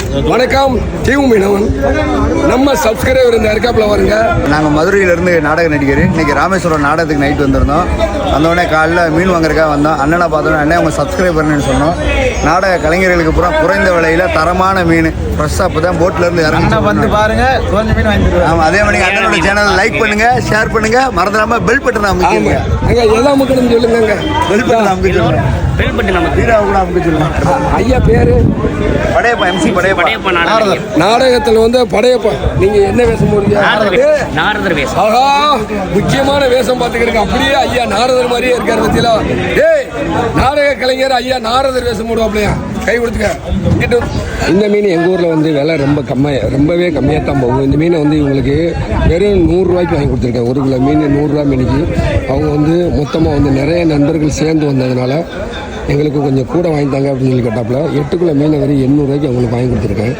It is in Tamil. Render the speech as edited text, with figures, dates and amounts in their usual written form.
வணக்கம் டிவி மீனவன். நம்ம சப்ஸ்கிரைபர் இந்த இருக்காப்புல வருங்க. நாங்கள் மதுரையிலேருந்து நாடக நடிகர். இன்றைக்கி ராமேஸ்வரம் நாடகத்துக்கு நைட் வந்திருந்தோம். வந்தோடனே காலைல மீன் வாங்குறதுக்காக வந்தோம். அண்ணனை பார்த்தோன்னே அண்ணன் அவங்க சப்ஸ்கிரைபர்னு சொன்னோம். நாடக கலைஞர்களுக்கு பூரா குறைந்த விலையில் தரமான மீன் ஃப்ரெஷ்ஷாக இப்போ தான் போட்டிலேருந்து இறங்க வந்து பாருங்க. கொஞ்சம் மீன் வாங்கிட்டு ஆமாம். அதே மாதிரி அண்ணனோட சேனலை லைக் பண்ணுங்கள், ஷேர் பண்ணுங்கள், மறந்துடாமல் பெல் பட்டன் அமைக்கிங்க. அங்கே எல்லாம் மக்களும் சொல்லுங்க. பெல் பட்டன் அமைக்க சொல்லுங்க. பெல் பட்டன் நம்ம வீடாக கூட அமைக்க சொல்லுங்க. ஐயா பேர் படையப்பா, MC படையப்பா. நாடகத்தில் வந்து படையப்பா. நீங்கள் என்ன வேஷம் போடுறீங்க? நாரதர் வேஷம். ஆஹா, முக்கியமான வேஷம் பார்த்துக்கிறீங்க. அப்படியே ஐயா நாரதர் மாதிரியே இருக்காரு பத்தியில. டேய், நாடக கலைஞர் ஐயா நாரதர் வேஷம் போடுவாப்லையா? கை கொடுத்துக்க. இந்த மீன் எங்கள் ஊரில் வந்து விலை ரொம்பவே கம்மியாக தான் போகும். இந்த மீனை வந்து இவங்களுக்கு வெறும் 100 ரூபாய்க்கு வாங்கி கொடுத்துருக்கேன். 1 கிலோ மீன் 100 ரூபா மீனுக்கு. அவங்க வந்து மொத்தமாக வந்து நிறைய நண்பர்கள் சேர்ந்து வந்ததுனால எங்களுக்கு கொஞ்சம் கூட வாங்கித்தாங்க அப்படின்னு சொல்லி கேட்டாப்புல 8 கிலோ மீனை வரை 800 ரூபாய்க்கு அவங்களுக்கு வாங்கி கொடுத்துருக்கேன்.